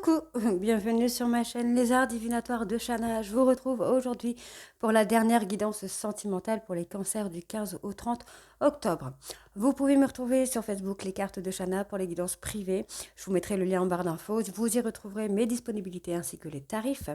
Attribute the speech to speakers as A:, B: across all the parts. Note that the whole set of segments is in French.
A: Coucou, bienvenue sur ma chaîne Les Arts Divinatoires de Shana. Je vous retrouve aujourd'hui pour la dernière guidance sentimentale pour les cancers du 15 au 30 octobre. Vous pouvez me retrouver sur Facebook Les Cartes de Shana pour les guidances privées. Je vous mettrai le lien en barre d'infos. Vous y retrouverez mes disponibilités ainsi que les tarifs.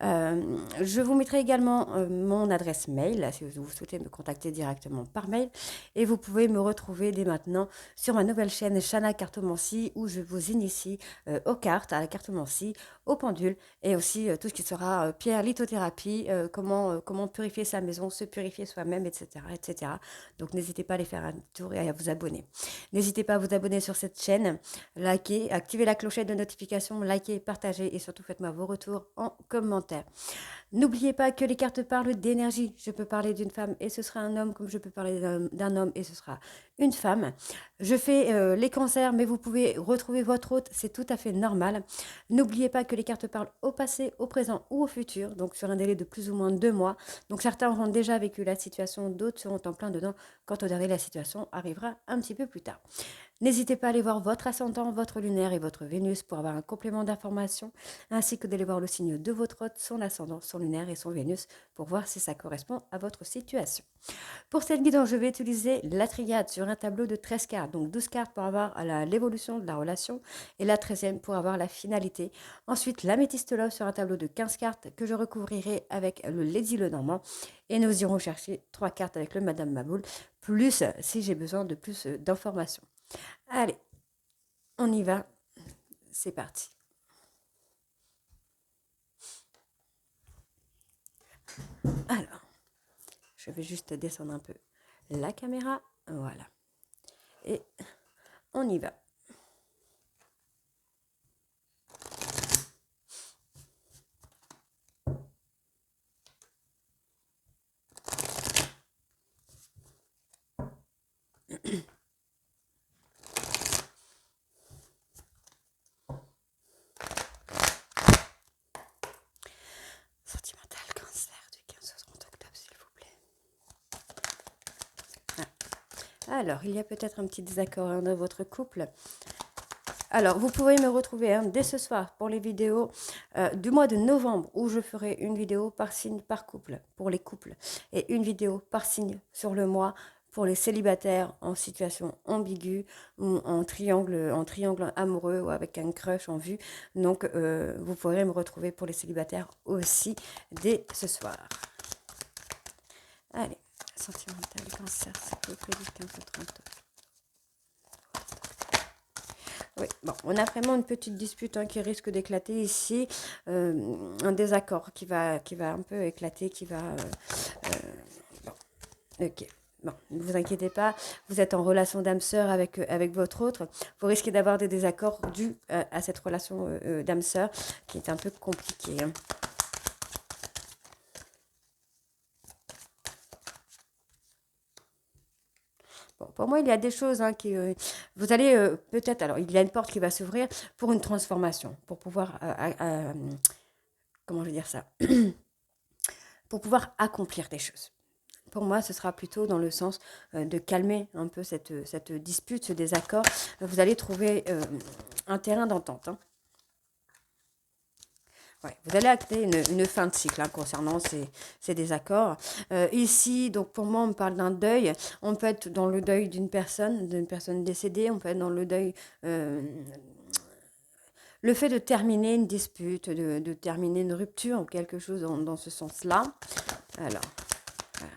A: Je vous mettrai également mon adresse mail si vous souhaitez me contacter directement par mail. Et vous pouvez me retrouver dès maintenant sur ma nouvelle chaîne Shana Cartomancie où je vous initie aux cartes, à la cartomancie, au pendule et aussi tout ce qui sera pierre, lithothérapie, comment purifier sa maison, se purifier soi-même, etc., etc. Donc n'hésitez pas à aller faire un tour et à vous abonner. N'hésitez pas à vous abonner sur cette chaîne, likez, activez la clochette de notification, likez, partagez et surtout faites-moi vos retours en commentaire. N'oubliez pas que les cartes parlent d'énergie. Je peux parler d'une femme et ce sera un homme, comme je peux parler d'un homme et ce sera une femme. Je fais les cancers, mais vous pouvez retrouver votre hôte, c'est tout à fait normal. N'oubliez pas que les cartes parlent au passé, au présent ou au futur, donc sur un délai de plus ou moins 2 mois. Donc certains auront déjà vécu la situation, d'autres seront en plein dedans. Quant au dernier, la situation arrivera un petit peu plus tard. N'hésitez pas à aller voir votre ascendant, votre lunaire et votre Vénus pour avoir un complément d'information, ainsi que d'aller voir le signe de votre hôte, son ascendant, son lunaire et son Vénus pour voir si ça correspond à votre situation. Pour cette guidance, je vais utiliser la triade sur un tableau de 13 cartes, donc 12 cartes pour avoir l'évolution de la relation et la 13e pour avoir la finalité. Ensuite, l'améthyste love sur un tableau de 15 cartes que je recouvrirai avec le Lady Lenormand et nous irons chercher 3 cartes avec le Madame Maboul, plus si j'ai besoin de plus d'informations. Allez, on y va. C'est parti. Alors, je vais juste descendre un peu la caméra. Voilà. Et on y va. Sentimental cancer du 15 au 30 octobre, s'il vous plaît. Alors, il y a peut-être un petit désaccord dans votre couple. Alors, vous pouvez me retrouver dès ce soir pour les vidéos du mois de novembre où je ferai une vidéo par signe par couple pour les couples et une vidéo par signe sur le mois pour les célibataires en situation ambiguë ou en triangle amoureux ou avec un crush en vue. Donc, vous pourrez me retrouver pour les célibataires aussi dès ce soir. Allez, sentimental cancer, s'il vous plaît, du 15 au 30. Oui, bon, on a vraiment une petite dispute qui risque d'éclater ici, un désaccord qui va un peu éclater, bon, ok. Bon, ne vous inquiétez pas, vous êtes en relation d'âme sœur avec votre autre. Vous risquez d'avoir des désaccords dus à cette relation d'âme sœur qui est un peu compliquée. Bon, pour moi, il y a des choses qui... vous allez peut-être... Alors, il y a une porte qui va s'ouvrir pour une transformation, pour pouvoir... comment je vais dire ça pour pouvoir accomplir des choses. Pour moi, ce sera plutôt dans le sens de calmer un peu cette dispute, ce désaccord. Vous allez trouver un terrain d'entente. Ouais, vous allez acter une fin de cycle concernant ces désaccords. Ici, donc pour moi, on me parle d'un deuil. On peut être dans le deuil d'une personne décédée. On peut être dans le deuil... le fait de terminer une dispute, de terminer une rupture ou quelque chose dans ce sens-là. Alors, voilà.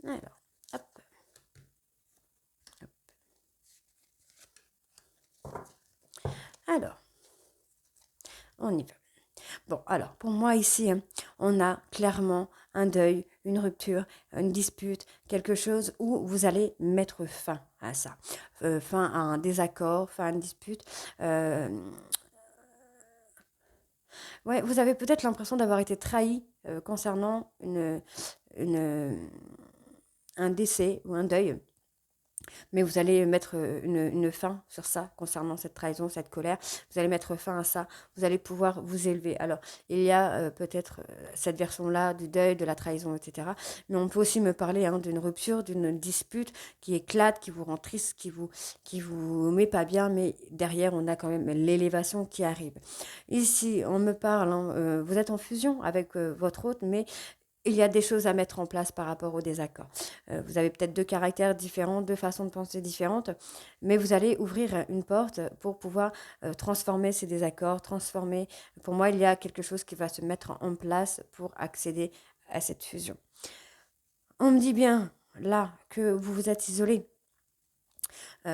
A: Alors, hop. Alors, on y va. Bon, alors, pour moi ici, on a clairement un deuil, une rupture, une dispute, quelque chose où vous allez mettre fin à ça. Fin à un désaccord, fin à une dispute. Ouais, vous avez peut-être l'impression d'avoir été trahi concernant un décès ou un deuil. Mais vous allez mettre une fin sur ça, concernant cette trahison, cette colère. Vous allez mettre fin à ça. Vous allez pouvoir vous élever. Alors, il y a peut-être cette version-là du deuil, de la trahison, etc. Mais on peut aussi me parler d'une rupture, d'une dispute qui éclate, qui vous rend triste, qui vous met pas bien. Mais derrière, on a quand même l'élévation qui arrive. Ici, on me parle, vous êtes en fusion avec votre hôte, mais il y a des choses à mettre en place par rapport au désaccord. Vous avez peut-être deux caractères différents, deux façons de penser différentes, mais vous allez ouvrir une porte pour pouvoir transformer ces désaccords, transformer. Pour moi, il y a quelque chose qui va se mettre en place pour accéder à cette fusion. On me dit bien là que vous vous êtes isolé.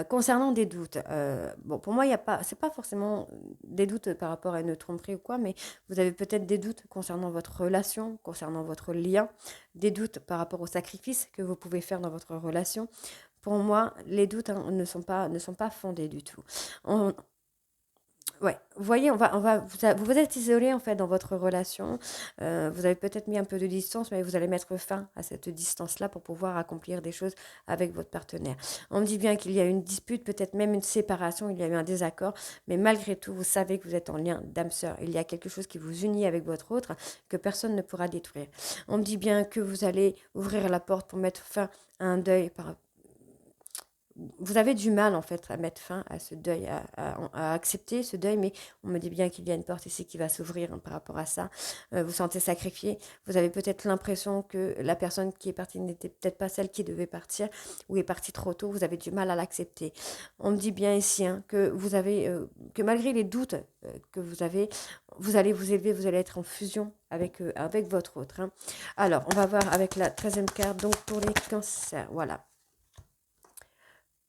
A: Concernant des doutes, bon, pour moi, il y a pas, c'est pas forcément des doutes par rapport à une tromperie ou quoi, mais vous avez peut-être des doutes concernant votre relation, concernant votre lien, des doutes par rapport au sacrifice que vous pouvez faire dans votre relation. Pour moi, les doutes ne sont pas fondés du tout. On, Ouais, vous voyez, vous êtes isolé en fait dans votre relation. Vous avez peut-être mis un peu de distance, mais vous allez mettre fin à cette distance-là pour pouvoir accomplir des choses avec votre partenaire. On me dit bien qu'il y a une dispute, peut-être même une séparation, il y a eu un désaccord, mais malgré tout, vous savez que vous êtes en lien d'âme sœur. Il y a quelque chose qui vous unit avec votre autre que personne ne pourra détruire. On me dit bien que vous allez ouvrir la porte pour mettre fin à un deuil vous avez du mal en fait à mettre fin à ce deuil, à accepter ce deuil, mais on me dit bien qu'il y a une porte ici qui va s'ouvrir par rapport à ça. Vous sentez sacrifié, vous avez peut-être l'impression que la personne qui est partie n'était peut-être pas celle qui devait partir ou est partie trop tôt, vous avez du mal à l'accepter. On me dit bien ici que vous avez, que malgré les doutes que vous allez vous élever, vous allez être en fusion avec votre autre. Alors, on va voir avec la 13e carte, donc pour les cancers, voilà.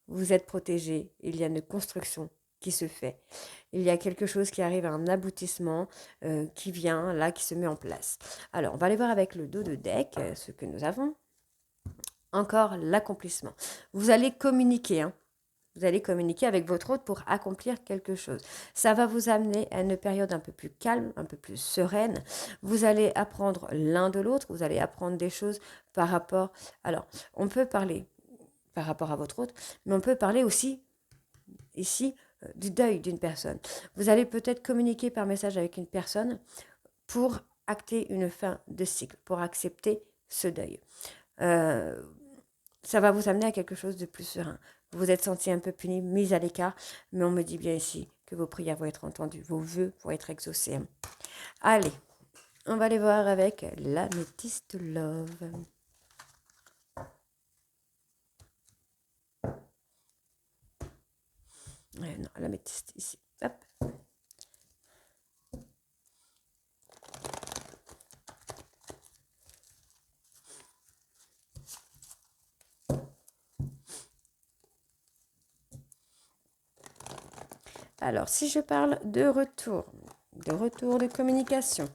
A: Vous êtes protégé, il y a une construction qui se fait. Il y a quelque chose qui arrive à un aboutissement qui vient, là, qui se met en place. Alors, on va aller voir avec le dos de deck ce que nous avons. Encore l'accomplissement. Vous allez communiquer, Vous allez communiquer avec votre hôte pour accomplir quelque chose. Ça va vous amener à une période un peu plus calme, un peu plus sereine. Vous allez apprendre l'un de l'autre, vous allez apprendre des choses par rapport... Alors, on peut parler par rapport à votre hôte, mais on peut parler aussi ici du deuil d'une personne. Vous allez peut-être communiquer par message avec une personne pour acter une fin de cycle, pour accepter ce deuil. Ça va vous amener à quelque chose de plus serein. Vous vous êtes senti un peu puni, mis à l'écart, mais on me dit bien ici que vos prières vont être entendues, vos vœux vont être exaucés. Allez, on va aller voir avec l'améthyste love. Non, l'améthyste ici. Hop. Alors, si je parle de retour de communication,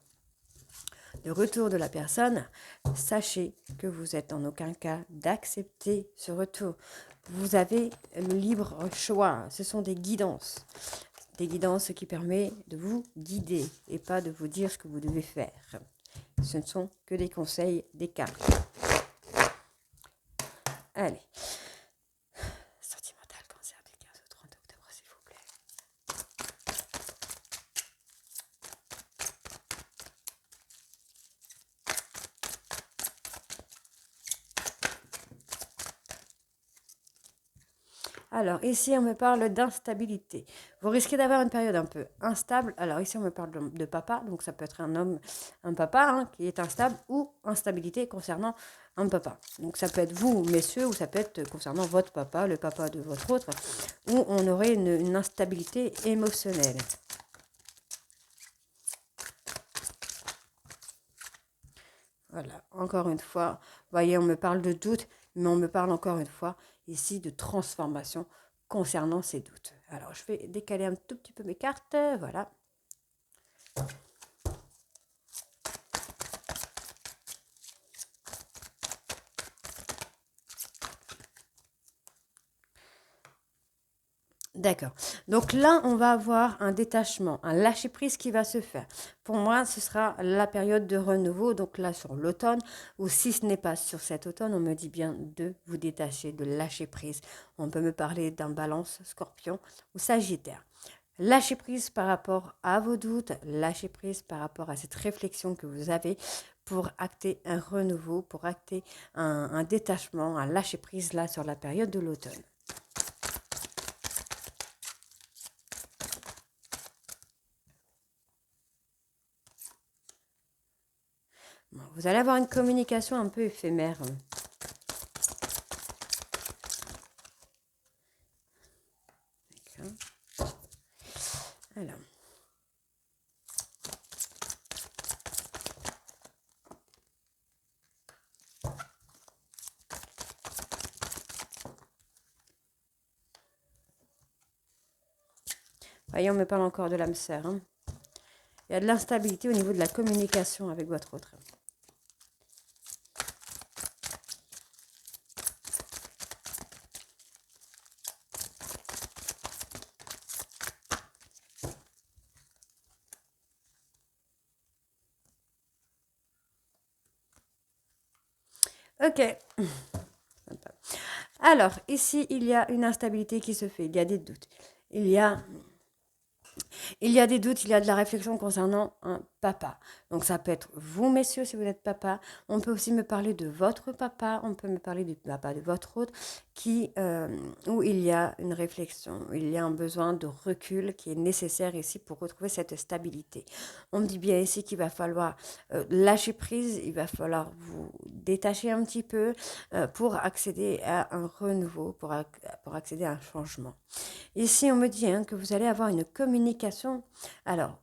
A: de retour de la personne, sachez que vous êtes en aucun cas d'accepter ce retour. Vous avez le libre choix. Ce sont des guidances. Des guidances qui permettent de vous guider et pas de vous dire ce que vous devez faire. Ce ne sont que des conseils, des cartes. Allez. Sentimental, cancer du 15 au 30 octobre, s'il vous plaît. Alors, ici, on me parle d'instabilité. Vous risquez d'avoir une période un peu instable. Alors, ici, on me parle de papa. Donc, ça peut être un homme, un papa qui est instable ou instabilité concernant un papa. Donc, ça peut être vous, messieurs, ou ça peut être concernant votre papa, le papa de votre autre, où on aurait une instabilité émotionnelle. Voilà, encore une fois, vous voyez, on me parle de doute, mais on me parle encore une fois ici de transformation concernant ces doutes. Alors, je vais décaler un tout petit peu mes cartes, voilà. D'accord. Donc là, on va avoir un détachement, un lâcher-prise qui va se faire. Pour moi, ce sera la période de renouveau, donc là sur l'automne, ou si ce n'est pas sur cet automne, on me dit bien de vous détacher, de lâcher prise. On peut me parler d'un balance, scorpion ou sagittaire. Lâcher prise par rapport à vos doutes, lâcher prise par rapport à cette réflexion que vous avez pour acter un renouveau, pour acter un détachement, un lâcher prise là sur la période de l'automne. Bon, vous allez avoir une communication un peu éphémère. D'accord. Alors. Voyons, on me parle encore de l'âme sœur. Hein. Il y a de l'instabilité au niveau de la communication avec votre autre. Ok. Alors, ici, il y a une instabilité qui se fait. Il y a des doutes. Il y a des doutes, il y a de la réflexion concernant un papa. Donc ça peut être vous, messieurs, si vous êtes papa. On peut aussi me parler de votre papa. On peut me parler du papa de votre autre, où il y a une réflexion, il y a un besoin de recul qui est nécessaire ici pour retrouver cette stabilité. On me dit bien ici qu'il va falloir lâcher prise, il va falloir vous détacher un petit peu pour accéder à un renouveau, pour accéder à un changement. Ici, on me dit que vous allez avoir une communication. Alors,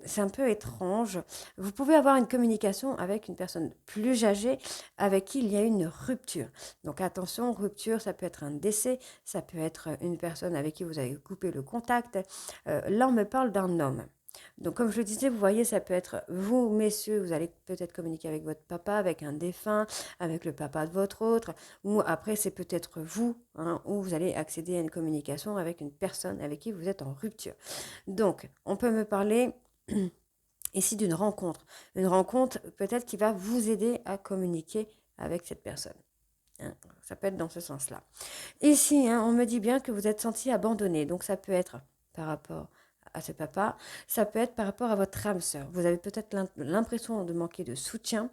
A: c'est un peu étrange. Vous pouvez avoir une communication avec une personne plus âgée avec qui il y a une rupture. Donc attention, rupture, ça peut être un décès, ça peut être une personne avec qui vous avez coupé le contact. Là, on me parle d'un homme. Donc, comme je le disais, vous voyez, ça peut être vous, messieurs, vous allez peut-être communiquer avec votre papa, avec un défunt, avec le papa de votre autre, ou après, c'est peut-être vous, où vous allez accéder à une communication avec une personne avec qui vous êtes en rupture. Donc, on peut me parler ici d'une rencontre. Une rencontre peut-être qui va vous aider à communiquer avec cette personne. Ça peut être dans ce sens-là. Ici, on me dit bien que vous êtes senti abandonné. Donc, ça peut être par rapport à ce papa, ça peut être par rapport à votre âme sœur. Vous avez peut-être l'impression de manquer de soutien,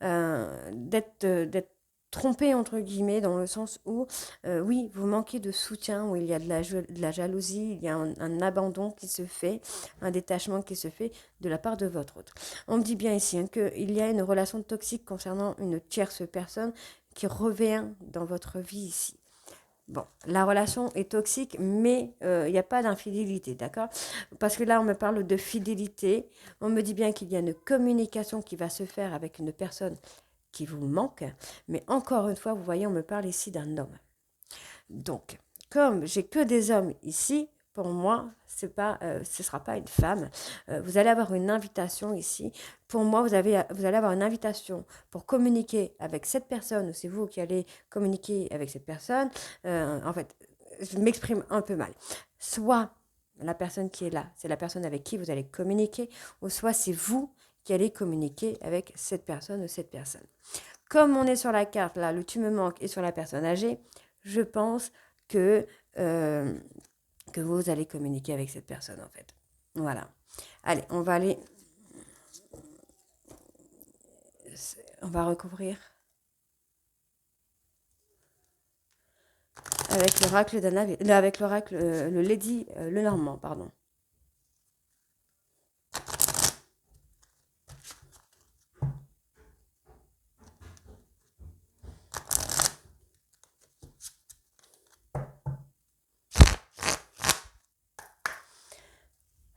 A: d'être trompé entre guillemets dans le sens où oui, vous manquez de soutien, où il y a de la jalousie, il y a un abandon qui se fait, un détachement qui se fait de la part de votre autre. On me dit bien ici qu'il y a une relation toxique concernant une tierce personne qui revient dans votre vie ici. Bon, la relation est toxique, mais il n'y a pas d'infidélité, d'accord? Parce que là, on me parle de fidélité. On me dit bien qu'il y a une communication qui va se faire avec une personne qui vous manque. Mais encore une fois, vous voyez, on me parle ici d'un homme. Donc, comme j'ai que des hommes ici, pour moi, ce ne sera pas une femme. Vous allez avoir une invitation ici. Pour moi, vous allez avoir une invitation pour communiquer avec cette personne, ou c'est vous qui allez communiquer avec cette personne. En fait, je m'exprime un peu mal. Soit la personne qui est là, c'est la personne avec qui vous allez communiquer, ou soit c'est vous qui allez communiquer avec cette personne ou cette personne. Comme on est sur la carte, là, le tu me manques et sur la personne âgée, je pense que vous allez communiquer avec cette personne, en fait. Voilà. Allez, on va recouvrir avec l'oracle avec l'oracle, le Lady Lenormand, pardon.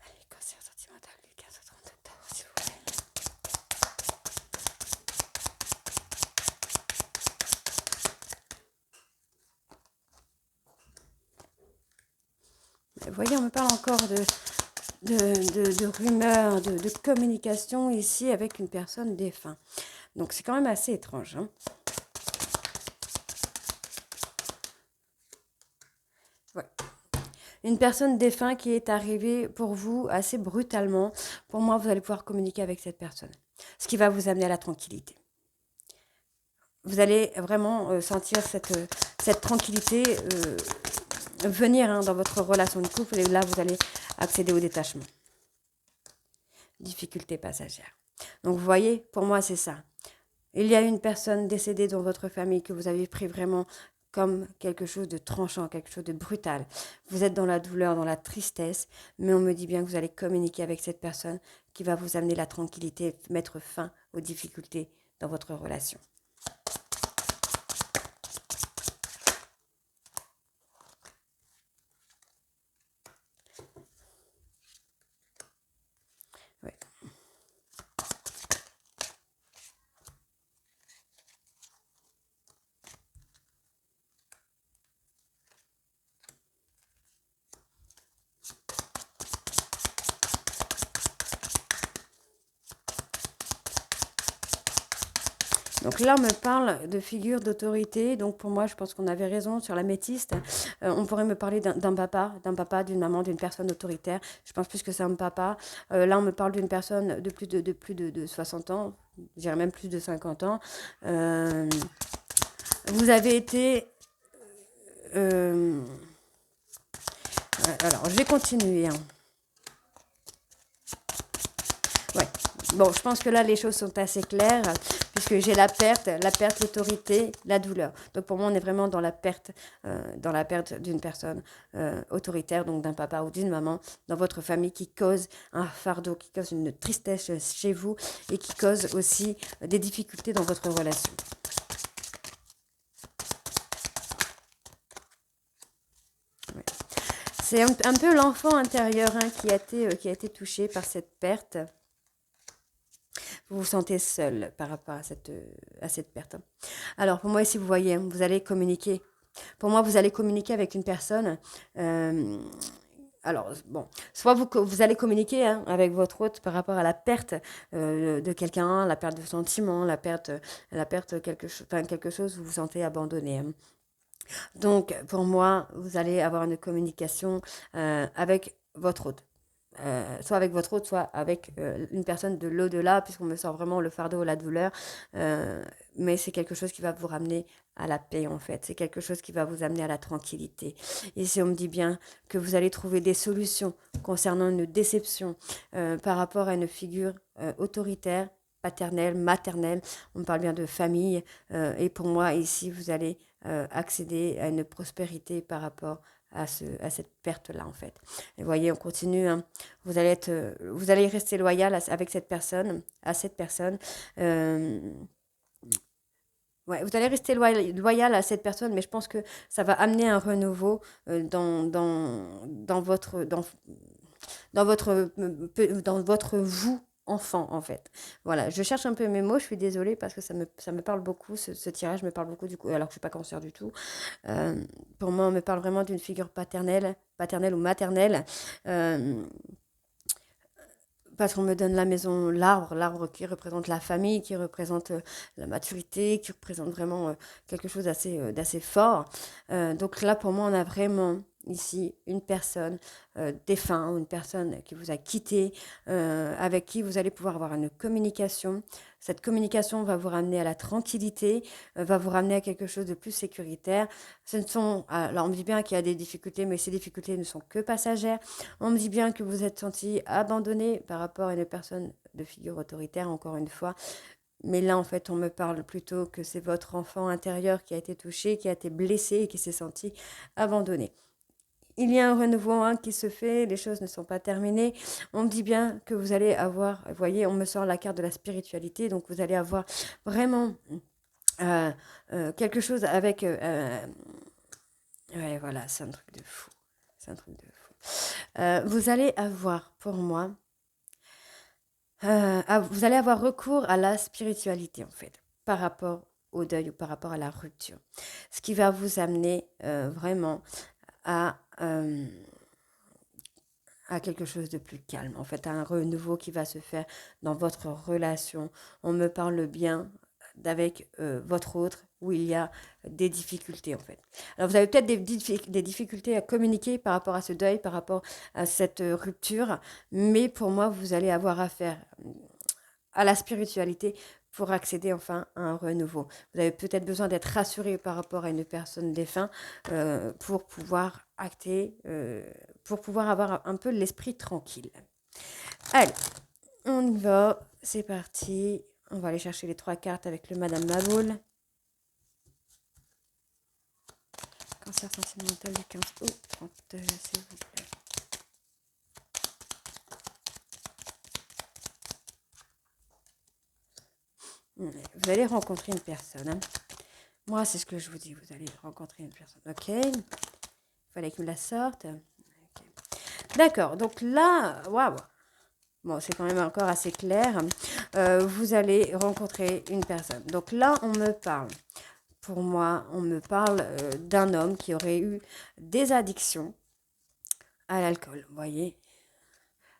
A: Allez, cancer sentimental du 15 au 30 octobre, s'il vous plaît. Vous voyez, on me parle encore de rumeurs, de communication ici avec une personne défunte. Donc c'est quand même assez étrange. Ouais. une personne défunt qui est arrivée pour vous assez brutalement. Pour moi, vous allez pouvoir communiquer avec cette personne, ce qui va vous amener à la tranquillité. Vous allez vraiment sentir cette tranquillité venir dans votre relation de couple, et là, vous allez accéder au détachement. Difficulté passagère. Donc, vous voyez, pour moi, c'est ça. Il y a une personne décédée dans votre famille que vous avez pris vraiment comme quelque chose de tranchant, quelque chose de brutal. Vous êtes dans la douleur, dans la tristesse, mais on me dit bien que vous allez communiquer avec cette personne qui va vous amener la tranquillité, mettre fin aux difficultés dans votre relation. Ouais. Donc là, on me parle de figure d'autorité. Donc pour moi, je pense qu'on avait raison sur l'améthyste. On pourrait me parler d'un papa, d'une maman, d'une personne autoritaire. Je pense plus que c'est un papa. Là, on me parle d'une personne de plus de 60 ans, je dirais même plus de 50 ans. Vous avez été... alors, je vais continuer. Ouais. Bon, je pense que là, les choses sont assez claires, puisque j'ai la perte, l'autorité, la douleur. Donc pour moi, on est vraiment dans la perte d'une personne autoritaire, donc d'un papa ou d'une maman dans votre famille, qui cause un fardeau, qui cause une tristesse chez vous et qui cause aussi des difficultés dans votre relation. Ouais. C'est un peu l'enfant intérieur qui a été touché par cette perte. Vous vous sentez seul par rapport à cette perte. Alors, pour moi, ici, vous voyez, vous allez communiquer. Pour moi, vous allez communiquer avec une personne. Alors, bon, soit vous allez communiquer avec votre hôte par rapport à la perte de quelqu'un, la perte de sentiments, la perte quelque chose, vous vous sentez abandonné. Donc, pour moi, vous allez avoir une communication avec votre hôte. Soit avec votre hôte, soit avec une personne de l'au-delà, puisqu'on me sort vraiment le fardeau, la douleur. Mais c'est quelque chose qui va vous ramener à la paix, en fait. C'est quelque chose qui va vous amener à la tranquillité. Ici, on me dit bien que vous allez trouver des solutions concernant une déception par rapport à une figure autoritaire, paternelle, maternelle. On me parle bien de famille. Et pour moi, ici, vous allez accéder à une prospérité par rapport à cette perte-là, en fait. Et voyez, on continue. Vous allez rester loyal avec cette personne, à cette personne. Ouais, vous allez rester loyal à cette personne, mais je pense que ça va amener un renouveau dans votre vous enfant, en fait. Voilà, je cherche un peu mes mots, je suis désolée parce que ça me parle beaucoup, ce tirage me parle beaucoup du coup, alors que je ne suis pas cancer du tout. Pour moi, on me parle vraiment d'une figure paternelle ou maternelle. Parce qu'on me donne la maison, l'arbre qui représente la famille, qui représente la maturité, qui représente vraiment quelque chose d'assez fort. Donc là, pour moi, on a vraiment ici une personne défunte, une personne qui vous a quitté, avec qui vous allez pouvoir avoir une communication. Cette communication va vous ramener à la tranquillité, va vous ramener à quelque chose de plus sécuritaire. Alors on me dit bien qu'il y a des difficultés, mais ces difficultés ne sont que passagères. On me dit bien que vous êtes senti abandonné par rapport à une personne de figure autoritaire, encore une fois. Mais là, en fait, on me parle plutôt que c'est votre enfant intérieur qui a été touché, qui a été blessé et qui s'est senti abandonné. Il y a un renouveau qui se fait, les choses ne sont pas terminées. On me dit bien que vous allez avoir, vous voyez, on me sort la carte de la spiritualité, donc vous allez avoir vraiment quelque chose avec... ouais, voilà, c'est un truc de fou. C'est un truc de fou. Vous allez avoir, pour moi, vous allez avoir recours à la spiritualité, en fait, par rapport au deuil ou par rapport à la rupture. Ce qui va vous amener vraiment à quelque chose de plus calme, en fait, à un renouveau qui va se faire dans votre relation. On me parle bien d'avec votre autre où il y a des difficultés en fait. Alors vous avez peut-être des difficultés à communiquer par rapport à ce deuil, par rapport à cette rupture, mais pour moi vous allez avoir affaire à la spiritualité pour accéder enfin à un renouveau. Vous avez peut-être besoin d'être rassuré par rapport à une personne défunte pour pouvoir acter, pour pouvoir avoir un peu l'esprit tranquille. Allez, on y va, c'est parti. On va aller chercher les 3 cartes avec le Madame Maboul. Cancer sentimental du 15 au 30, s'il vous plaît. Vous allez rencontrer une personne. Hein. Moi, c'est ce que je vous dis. Vous allez rencontrer une personne. Ok. Il fallait qu'il me la sorte. Okay. D'accord. Donc là, waouh. Bon, c'est quand même encore assez clair. Vous allez rencontrer une personne. Donc là, on me parle. Pour moi, on me parle d'un homme qui aurait eu des addictions à l'alcool. Vous voyez,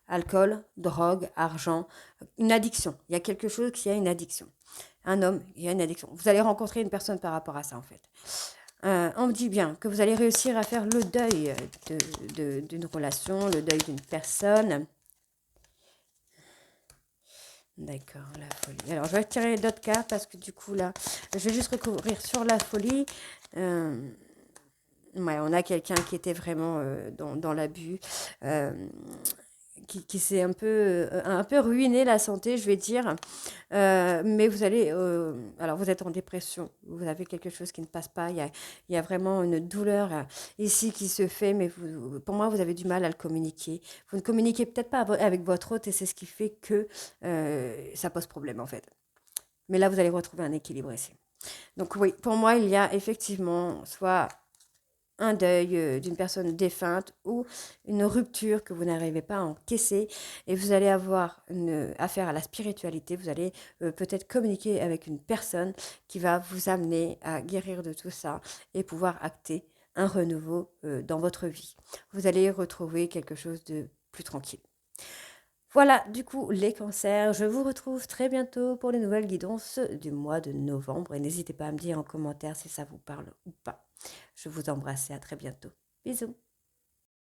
A: alcool, drogue, argent, une addiction. Il y a quelque chose qui a une addiction. Un homme, il y a une addiction. Vous allez rencontrer une personne par rapport à ça, en fait. On me dit bien que vous allez réussir à faire le deuil d'une relation, le deuil d'une personne. D'accord, la folie. Alors, je vais tirer d'autres cartes parce que du coup, là, je vais juste recourir sur la folie. Ouais, on a quelqu'un qui était vraiment dans l'abus, qui s'est un peu ruiné la santé, je vais dire. Mais vous allez... alors, vous êtes en dépression. Vous avez quelque chose qui ne passe pas. Il y a vraiment une douleur ici qui se fait, mais pour moi, vous avez du mal à le communiquer. Vous ne communiquez peut-être pas avec votre hôte et c'est ce qui fait que ça pose problème, en fait. Mais là, vous allez retrouver un équilibre ici. Donc oui, pour moi, il y a effectivement soit un deuil d'une personne défunte ou une rupture que vous n'arrivez pas à encaisser et vous allez avoir affaire à la spiritualité, vous allez peut-être communiquer avec une personne qui va vous amener à guérir de tout ça et pouvoir acter un renouveau dans votre vie. Vous allez retrouver quelque chose de plus tranquille. Voilà, du coup, les cancers, je vous retrouve très bientôt pour les nouvelles guidances du mois de novembre et n'hésitez pas à me dire en commentaire si ça vous parle ou pas. Je vous embrasse et à très bientôt. Bisous.